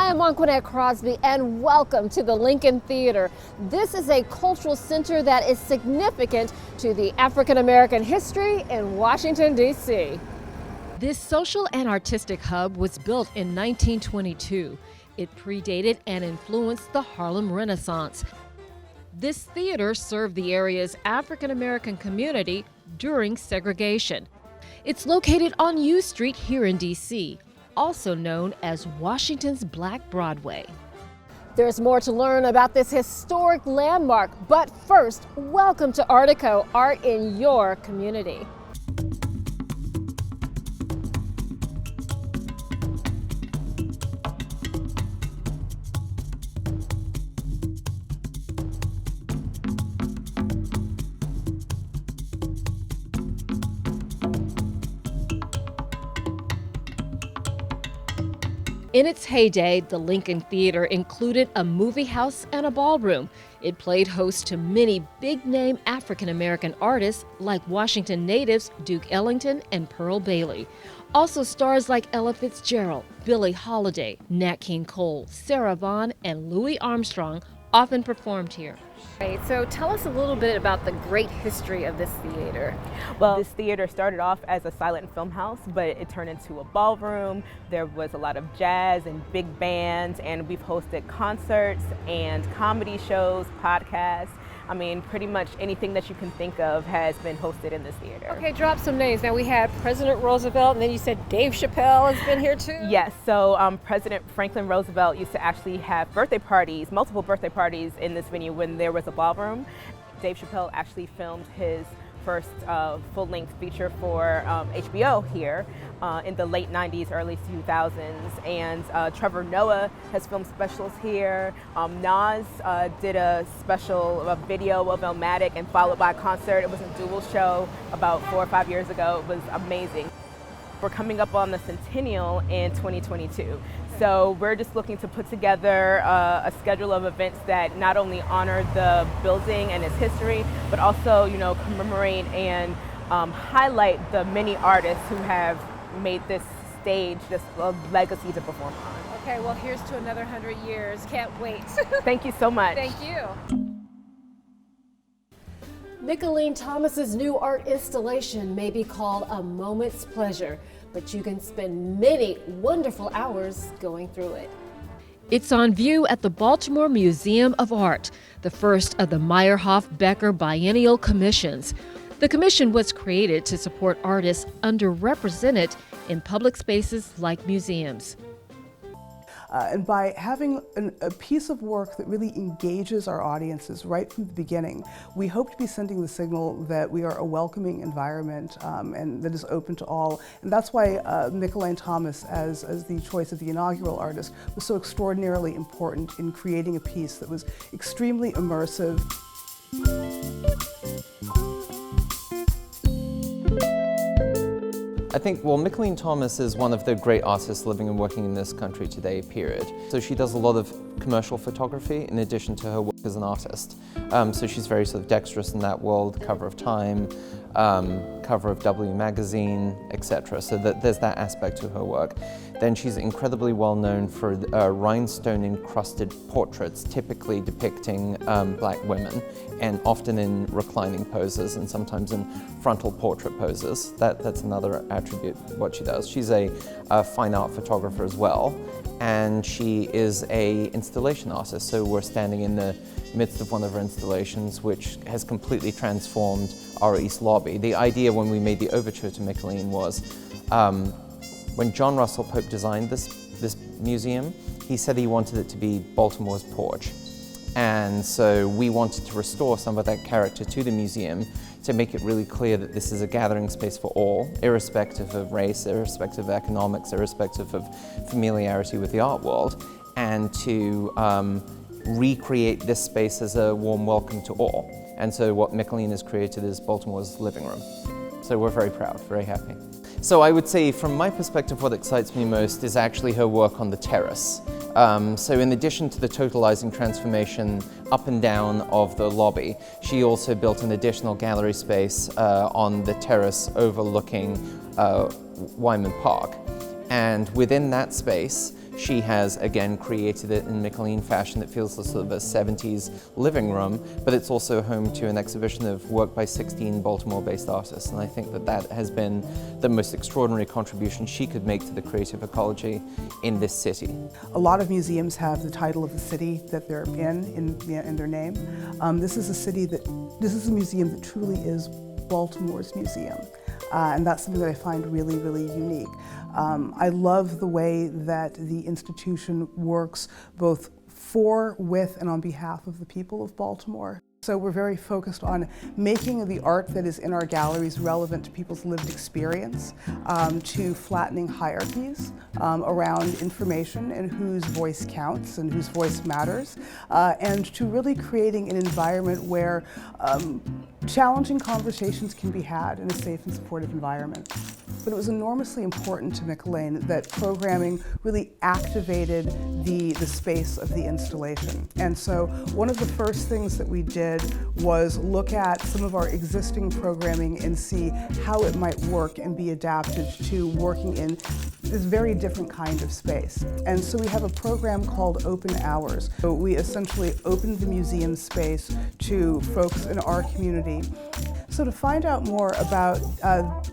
Hi, I'm Anquinette Crosby, and welcome to the Lincoln Theater. This is a cultural center that is significant to the African American history in Washington, D.C. This social and artistic hub was built in 1922. It predated and influenced the Harlem Renaissance. This theater served the area's African American community during segregation. It's located on U Street here in D.C., also known as Washington's Black Broadway. There's more to learn about this historic landmark, but first, welcome to ARTICO, Art in Your Community. In its heyday, the Lincoln Theater included a movie house and a ballroom. It played host to many big-name African-American artists like Washington natives Duke Ellington and Pearl Bailey. Also stars like Ella Fitzgerald, Billie Holiday, Nat King Cole, Sarah Vaughan, and Louis Armstrong often performed here. Right, so tell us a little bit about the great history of this theater. Well, this theater started off as a silent film house, but it turned into a ballroom. There was a lot of jazz and big bands, and we've hosted concerts and comedy shows, podcasts. I mean, pretty much anything that you can think of has been hosted in this theater. Okay, drop some names. Now we had President Roosevelt, and then you said Dave Chappelle has been here too? Yes, so President Franklin Roosevelt used to actually have birthday parties, multiple birthday parties in this venue when there was a ballroom. Dave Chappelle actually filmed his first full-length feature for HBO here in the late 90s, early 2000s, and Trevor Noah has filmed specials here. Nas did a video of Illmatic and followed by a concert. It was a dual show about 4 or 5 years ago. It was amazing. We're coming up on the centennial in 2022. So we're just looking to put together a schedule of events that not only honor the building and its history, but also, you know, commemorate and highlight the many artists who have made this stage this legacy to perform on. Okay, well, here's to another 100 years. Can't wait. Thank you so much. Thank you. Mickalene Thomas's new art installation may be called a moment's pleasure, but you can spend many wonderful hours going through it. It's on view at the Baltimore Museum of Art, the first of the Meyerhoff-Becker Biennial Commissions. The commission was created to support artists underrepresented in public spaces like museums. And by having a piece of work that really engages our audiences right from the beginning, we hope to be sending the signal that we are a welcoming environment and that is open to all. And that's why Mickalene Thomas, as the choice of the inaugural artist, was so extraordinarily important in creating a piece that was extremely immersive. I think, well, Mickalene Thomas is one of the great artists living and working in this country today, period. So she does a lot of commercial photography in addition to her work as an artist. So she's very sort of dexterous in that world, cover of Time, cover of W magazine, etc. So there's that aspect to her work. Then she's incredibly well known for rhinestone-encrusted portraits, typically depicting black women, and often in reclining poses and sometimes in frontal portrait poses. That's another attribute what she does. She's a fine art photographer as well, and she is a installation artist. So we're standing in the midst of one of her installations, which has completely transformed our East Lobby. The idea when we made the overture to Mickalene was, when John Russell Pope designed this museum, he said he wanted it to be Baltimore's porch. And so we wanted to restore some of that character to the museum to make it really clear that this is a gathering space for all, irrespective of race, irrespective of economics, irrespective of familiarity with the art world, and to recreate this space as a warm welcome to all. And so what Mickalene has created is Baltimore's living room. So we're very proud, very happy. So I would say, from my perspective, what excites me most is actually her work on the terrace. So in addition to the totalizing transformation up and down of the lobby, she also built an additional gallery space on the terrace overlooking Wyman Park. And within that space, She has, again, created it in McLean fashion that feels sort of a 70s living room, but it's also home to an exhibition of work by 16 Baltimore-based artists, and I think that that has been the most extraordinary contribution she could make to the creative ecology in this city. A lot of museums have the title of the city that they're in their name. This is a museum that truly is Baltimore's museum. And that's something that I find really, really unique. I love the way that the institution works both for, with, and on behalf of the people of Baltimore. So we're very focused on making the art that is in our galleries relevant to people's lived experience, to flattening hierarchies around information and whose voice counts and whose voice matters, and to really creating an environment where challenging conversations can be had in a safe and supportive environment. But it was enormously important to McLean that programming really activated the space of the installation. And so one of the first things that we did was look at some of our existing programming and see how it might work and be adapted to working in this very different kind of space. And so we have a program called Open Hours. So we essentially opened the museum space to folks in our community. So to find out more about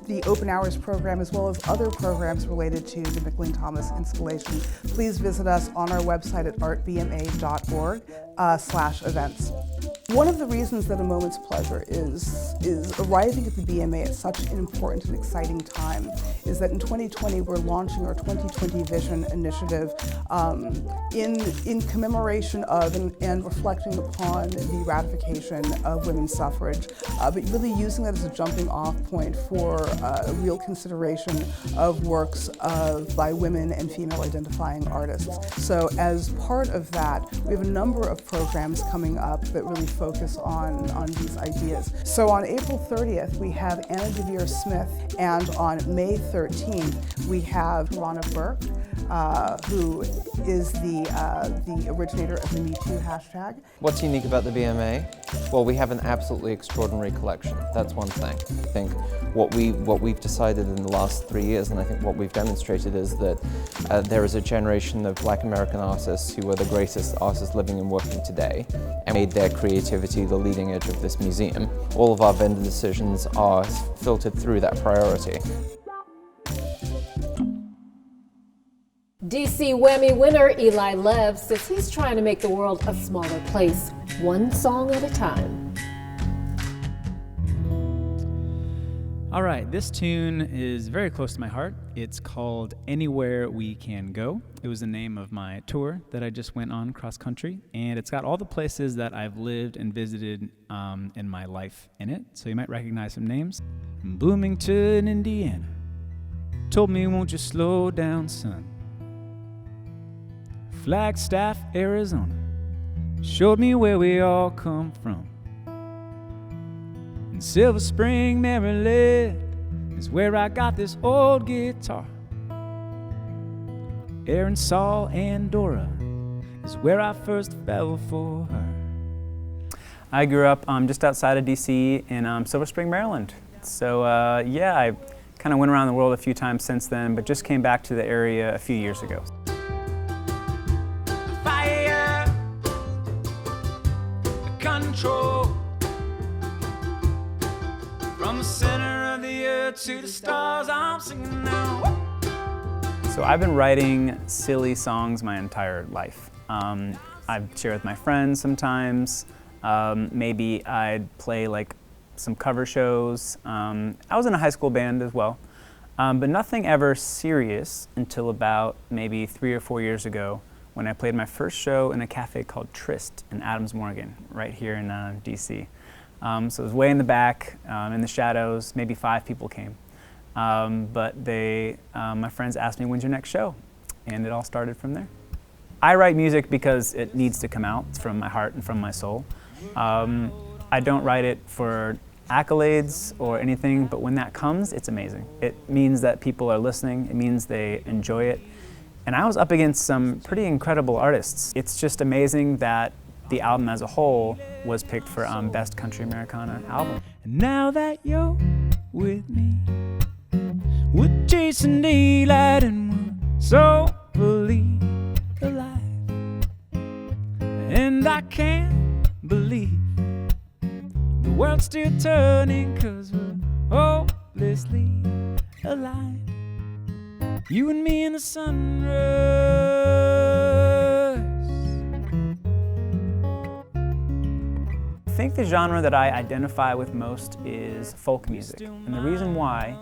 the Open Hours program as well as other programs related to the McLean Thomas installation, please visit us on our website at artbma.org/events. One of the reasons that A Moment's Pleasure is arriving at the BMA at such an important and exciting time is that in 2020 we're launching our 2020 Vision Initiative in commemoration of and reflecting upon the ratification of women's suffrage, but really using that as a jumping off point for a real consideration of works by women and female identifying artists. So as part of that, we have a number of programs coming up that really focus on these ideas. So on April 30th, we have Anna DeVere Smith, and on May 13th, we have Rana Burke, who is the originator of the Me Too hashtag. What's unique about the BMA? Well, we have an absolutely extraordinary collection. That's one thing. I think what we've decided in the last 3 years, and I think what we've demonstrated, is that there is a generation of Black American artists who are the greatest artists living and working today, and made their creativity the leading edge of this museum. All of our vendor decisions are filtered through that priority. DC Whammy winner Eli Lives says he's trying to make the world a smaller place, one song at a time. All right, this tune is very close to my heart. It's called Anywhere We Can Go. It was the name of my tour that I just went on cross country, and it's got all the places that I've lived and visited in my life in it, so you might recognize some names. Bloomington, Indiana, told me, won't you slow down, son? Flagstaff, Arizona, showed me where we all come from. And Silver Spring, Maryland, is where I got this old guitar. Arkansas, Andorra, is where I first fell for her. I grew up just outside of DC in Silver Spring, Maryland. So yeah, I kind of went around the world a few times since then, but just came back to the area a few years ago. Control from the center of the earth to the stars, I'm singing now. So I've been writing silly songs my entire life. I've shared with my friends sometimes. Maybe I'd play like some cover shows. I was in a high school band as well, but nothing ever serious until about maybe 3 or 4 years ago, when I played my first show in a cafe called Tryst in Adams Morgan, right here in DC. So it was way in the back, in the shadows. Maybe 5 people came. But my friends asked me, when's your next show? And it all started from there. I write music because it needs to come out. It's from my heart and from my soul. I don't write it for accolades or anything, but when that comes, it's amazing. It means that people are listening. It means they enjoy it. And I was up against some pretty incredible artists. It's just amazing that the album as a whole was picked for Best Country Americana Album. And now that you're with me, we're chasing daylight and we're so believe I can't believe the world's still turning, 'cause we're hopelessly aligned. You and me in the sunrise. I think the genre that I identify with most is folk music. And the reason why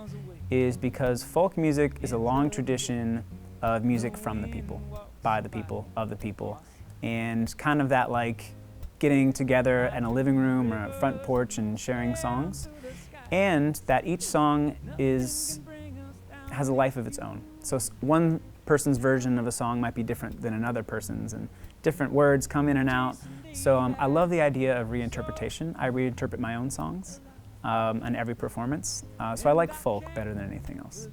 is because folk music is a long tradition of music from the people, by the people, of the people. And kind of that like getting together in a living room or a front porch and sharing songs. And that each song has a life of its own. So one person's version of a song might be different than another person's, and different words come in and out. So I love the idea of reinterpretation. I reinterpret my own songs in every performance. So I like folk better than anything else.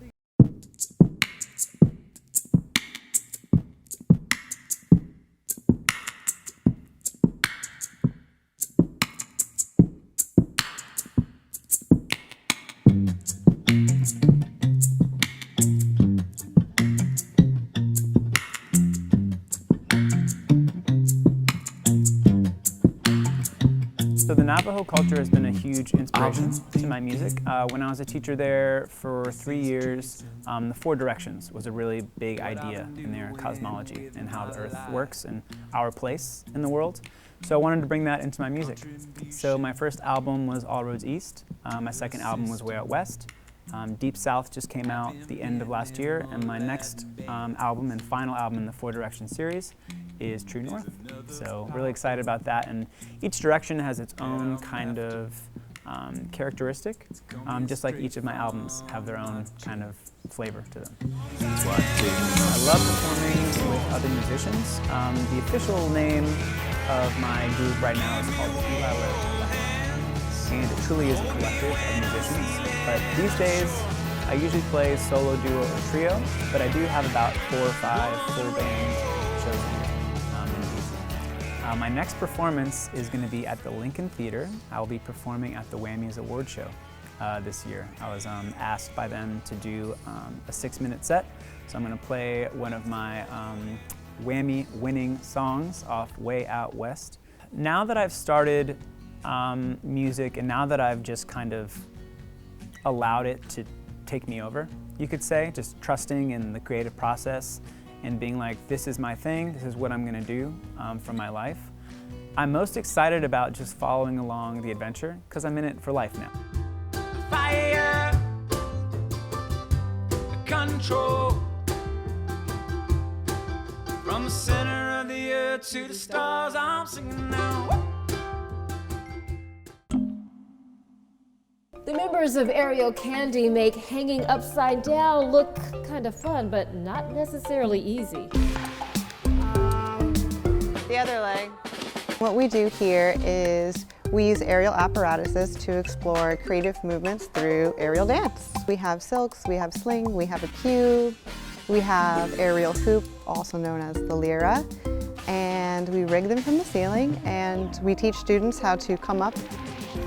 So the Navajo culture has been a huge inspiration to my music. When I was a teacher there for 3 years, the 4 directions was a really big idea in their cosmology and how the earth works and our place in the world. So I wanted to bring that into my music. So my first album was All Roads East. My second album was Way Out West. Deep South just came out at the end of last year, and my next album and final album in the 4 Direction series is True North. So really excited about that, and each direction has its own kind of characteristic, just like each of my albums have their own kind of flavor to them. I love performing with other musicians. The official name of my group right now is called the Eli Lives, and it truly is a collective of musicians. But these days, I usually play solo, duo, or trio, but I do have about 4 or 5 full band shows in DC. My next performance is going to be at the Lincoln Theater. I will be performing at the Whammy's Award Show this year. I was asked by them to do a 6-minute set, so I'm going to play one of my Whammy winning songs off Way Out West. Now that I've started music, and now that I've just kind of allowed it to take me over, you could say, just trusting in the creative process and being like, this is my thing, this is what I'm gonna do for my life. I'm most excited about just following along the adventure because I'm in it for life now. Fire, control, from the center of the earth to the stars, I'm singing now. The members of Aerial Candy make hanging upside down look kind of fun, but not necessarily easy. The other leg. What we do here is we use aerial apparatuses to explore creative movements through aerial dance. We have silks, we have sling, we have a cube, we have aerial hoop, also known as the lyra, and we rig them from the ceiling, and we teach students how to come up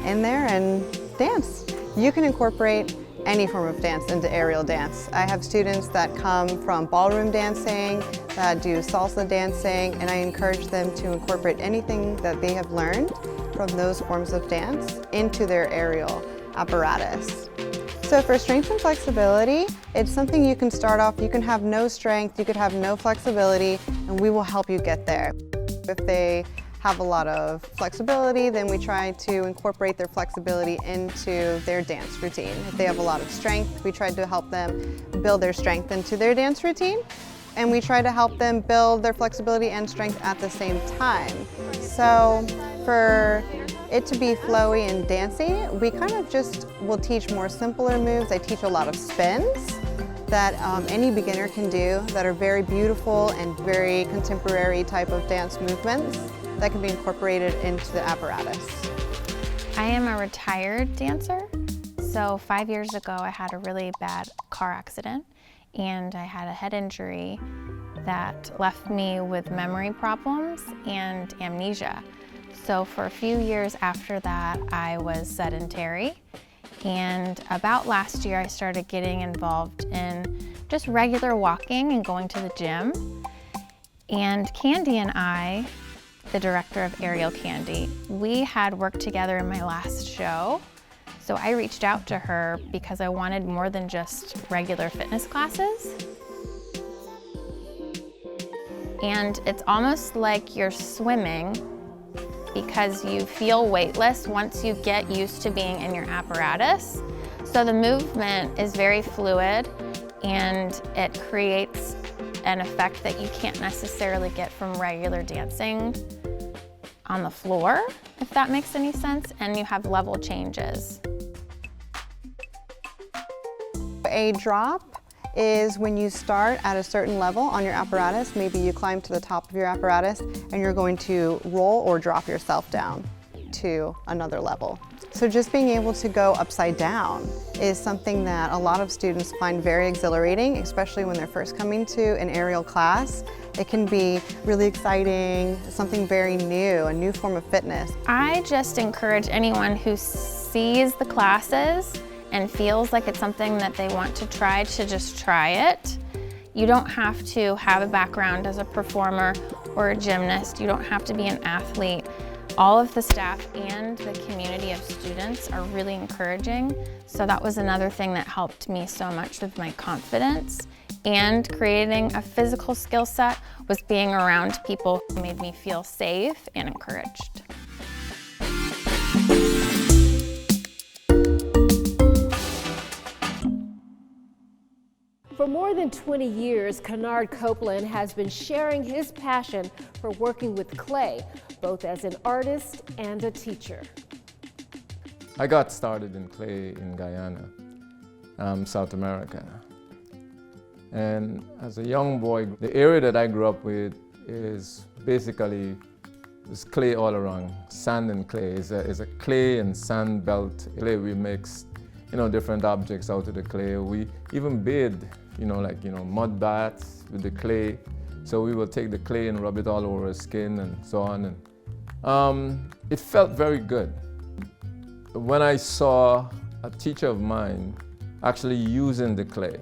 in there and dance. You can incorporate any form of dance into aerial dance. I have students that come from ballroom dancing, that do salsa dancing, and I encourage them to incorporate anything that they have learned from those forms of dance into their aerial apparatus. So for strength and flexibility, it's something you can start off, you can have no strength, you could have no flexibility, and we will help you get there. If they have a lot of flexibility, then we try to incorporate their flexibility into their dance routine. If they have a lot of strength, we try to help them build their strength into their dance routine, and we try to help them build their flexibility and strength at the same time. So for it to be flowy and dancey, we kind of just will teach more simpler moves. I teach a lot of spins that any beginner can do that are very beautiful and very contemporary type of dance movements that can be incorporated into the apparatus. I am a retired dancer. So 5 years ago, I had a really bad car accident and I had a head injury that left me with memory problems and amnesia. So for a few years after that, I was sedentary. And about last year, I started getting involved in just regular walking and going to the gym. And Candy and I the director of Aerial Candy. We had worked together in my last show, so I reached out to her because I wanted more than just regular fitness classes. And it's almost like you're swimming because you feel weightless once you get used to being in your apparatus. So the movement is very fluid and it creates an effect that you can't necessarily get from regular dancing on the floor, if that makes any sense, and you have level changes. A drop is when you start at a certain level on your apparatus. Maybe you climb to the top of your apparatus and you're going to roll or drop yourself down to another level. So just being able to go upside down is something that a lot of students find very exhilarating, especially when they're first coming to an aerial class. It can be really exciting, something very new, a new form of fitness. I just encourage anyone who sees the classes and feels like it's something that they want to try to just try it. You don't have to have a background as a performer or a gymnast. You don't have to be an athlete. All of the staff and the community of students are really encouraging. So that was another thing that helped me so much with my confidence. And creating a physical skill set was being around people who made me feel safe and encouraged. For more than 20 years, Canard Copeland has been sharing his passion for working with clay, both as an artist and a teacher. I got started in clay in Guyana, South America. And as a young boy, the area that I grew up with is basically there's clay all around, sand and clay. It's a clay and sand belt. Clay, we mix, different objects out of the clay. We even bathed, mud baths with the clay. So we will take the clay and rub it all over our skin and so on. And it felt very good. When I saw a teacher of mine actually using the clay,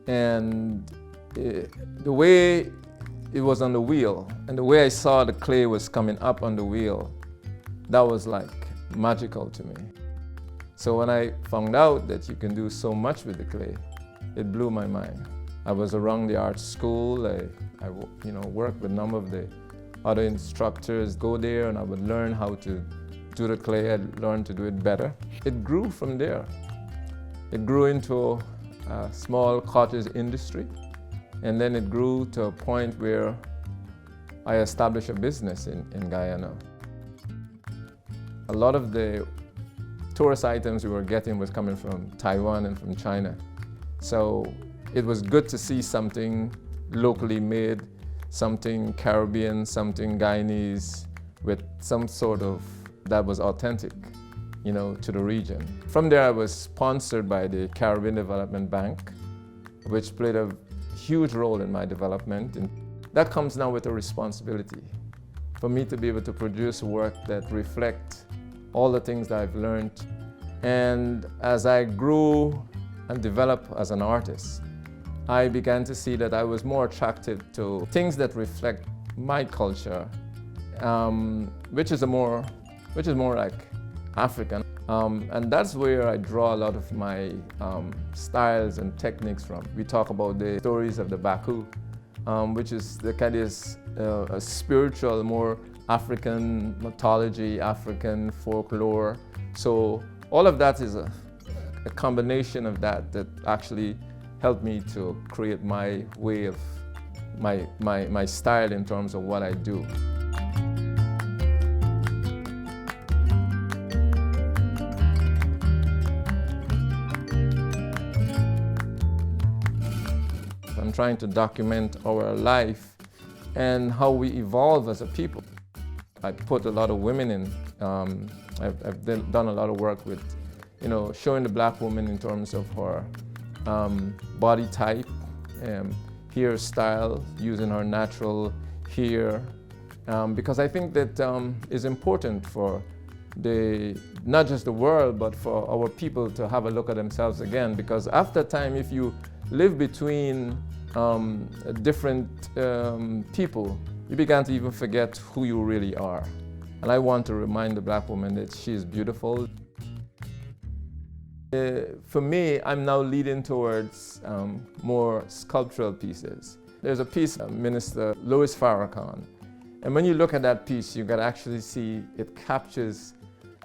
and the way it was on the wheel, and the way I saw the clay was coming up on the wheel, that was like magical to me. So when I found out that you can do so much with the clay, it blew my mind. I was around the art school. I worked with a number of the other instructors, go there and I would learn how to do the clay. I learned to do it better. It grew from there. It grew into a small cottage industry, and then it grew to a point where I established a business in Guyana. A lot of the tourist items we were getting was coming from Taiwan and from China. So it was good to see something locally made, something Caribbean, something Guyanese, with some sort of, that was authentic, to the region. From there I was sponsored by the Caribbean Development Bank, which played a huge role in my development. And that comes now with a responsibility for me to be able to produce work that reflect all the things that I've learned. And as I grew and developed as an artist, I began to see that I was more attracted to things that reflect my culture, which is more like African. And that's where I draw a lot of my styles and techniques from. We talk about the stories of the Baku, which is the kind of a spiritual, more African mythology, African folklore. So all of that is a combination of that actually helped me to create my way of my style in terms of what I do. I'm trying to document our life and how we evolve as a people. I put a lot of women in. I've done a lot of work with, showing the black woman in terms of her body type, hairstyle, using her natural hair, because I think that is important for not just the world, but for our people to have a look at themselves again. Because after time, if you live between different people, you began to even forget who you really are. And I want to remind the black woman that she is beautiful. For me, I'm now leading towards more sculptural pieces. There's a piece of Minister Louis Farrakhan, and when you look at that piece, you can actually see it captures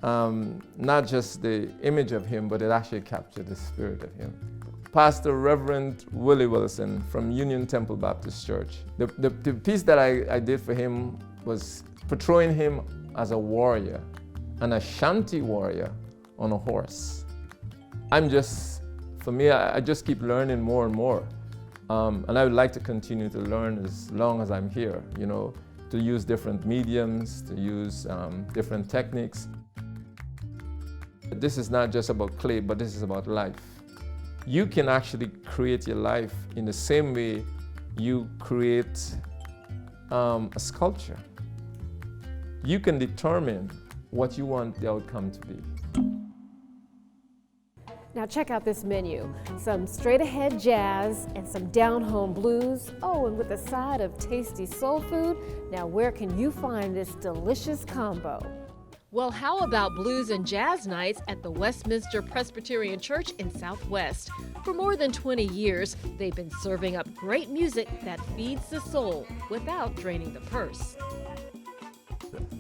not just the image of him, but it actually captures the spirit of him. Pastor Reverend Willie Wilson from Union Temple Baptist Church. The piece that I did for him was portraying him as a warrior, an Ashanti warrior on a horse. For me, I just keep learning more and more. And I would like to continue to learn as long as I'm here, you know, to use different mediums, to use different techniques. This is not just about clay, but this is about life. You can actually create your life in the same way you create a sculpture. You can determine what you want the outcome to be. Now check out this menu. Some straight ahead jazz and some down home blues. Oh, and with a side of tasty soul food. Now where can you find this delicious combo? Well, how about blues and jazz nights at the Westminster Presbyterian Church in Southwest? For more than 20 years, they've been serving up great music that feeds the soul without draining the purse.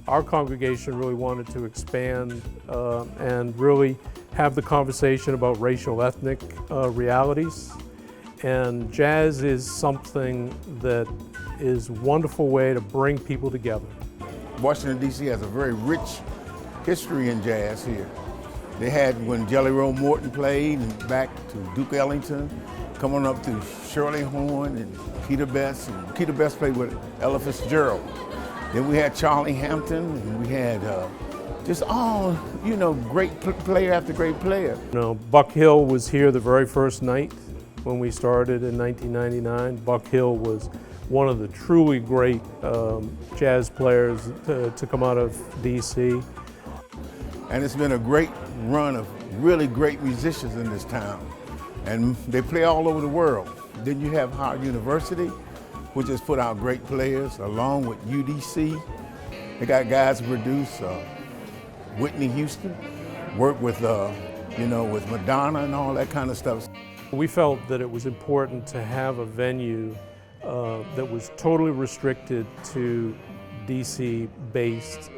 Our congregation really wanted to expand and really have the conversation about racial ethnic realities. And jazz is something that is a wonderful way to bring people together. Washington, D.C. has a very rich history in jazz here. They had when Jelly Roll Morton played, and back to Duke Ellington, coming up through Shirley Horn and Keita Best. And Keita Best played with Ella Fitzgerald. Then we had Charlie Hampton, and we had just all, you know, great player after great player. You know, Buck Hill was here the very first night when we started in 1999. Buck Hill was one of the truly great jazz players to come out of D.C. And it's been a great run of really great musicians in this town. And they play all over the world. Then you have Howard University, which has put out great players, along with UDC. They got guys who produce Whitney Houston, work with, you know, with Madonna and all that kind of stuff. We felt that it was important to have a venue that was totally restricted to DC based,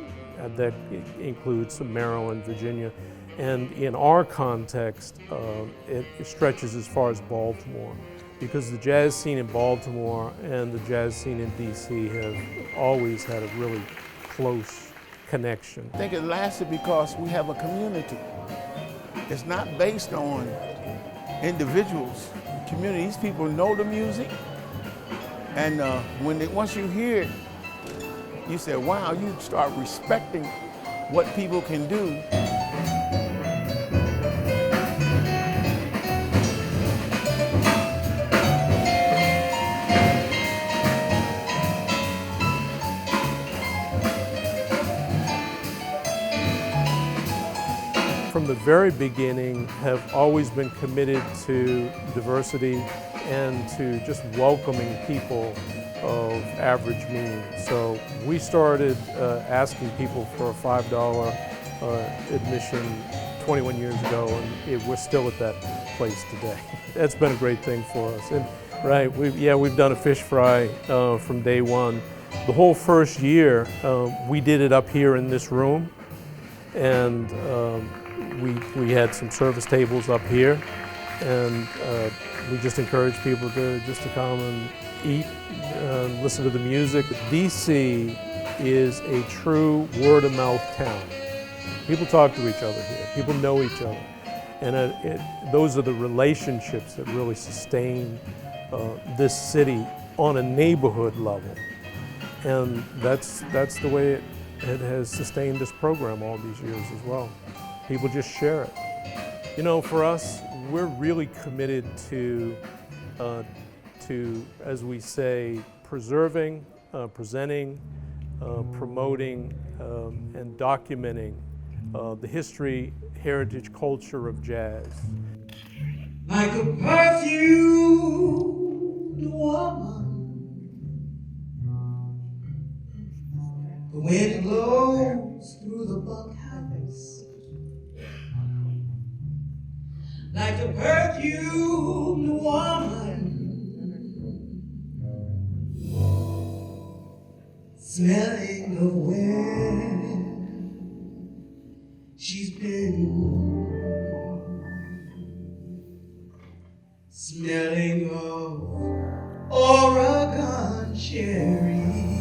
that includes Maryland, Virginia, and in our context, it stretches as far as Baltimore, because the jazz scene in Baltimore and the jazz scene in DC have always had a really close connection. I think it lasted because we have a community. It's not based on individuals. Community, these people know the music, and once you hear it, you say, wow, you start respecting what people can do. From the very beginning, have always been committed to diversity and to just welcoming people of average means. So we started asking people for a $5 admission 21 years ago, and we're still at that place today. That's been a great thing for us. And right, we've done a fish fry from day one. The whole first year, we did it up here in this room, and we had some service tables up here, and we just encourage people to come and eat, listen to the music. DC is a true word-of-mouth town. People talk to each other here. People know each other. And those are the relationships that really sustain this city on a neighborhood level. And that's the way it has sustained this program all these years as well. People just share it. You know, for us, we're really committed to, as we say, preserving, presenting, promoting, and documenting the history, heritage, culture of jazz. Like a perfumed woman, The wind blows through the bunkhouse like a perfumed woman, smelling of where she's been, smelling of Oregon cherries,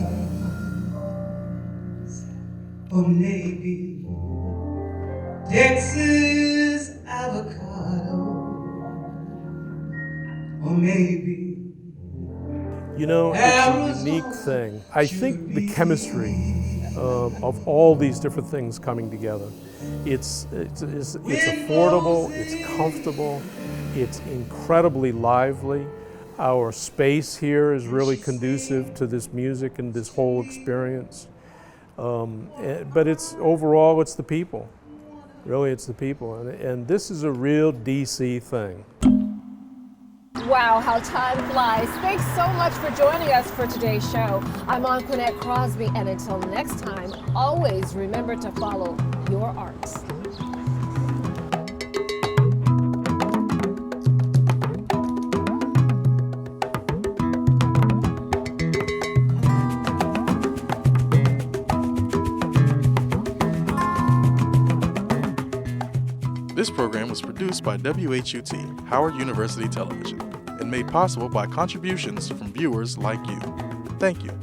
or maybe Texas avocado, or maybe. You know, it's a unique thing. I think the chemistry of all these different things coming together. It's affordable, it's comfortable, it's incredibly lively. Our space here is really conducive to this music and this whole experience. But it's overall, it's the people. Really, it's the people. And this is a real DC thing. Wow, how time flies. Thanks so much for joining us for today's show. I'm Anquinette Crosby, and until next time, always remember to follow your arts. This program was produced by WHUT, Howard University Television, and made possible by contributions from viewers like you. Thank you.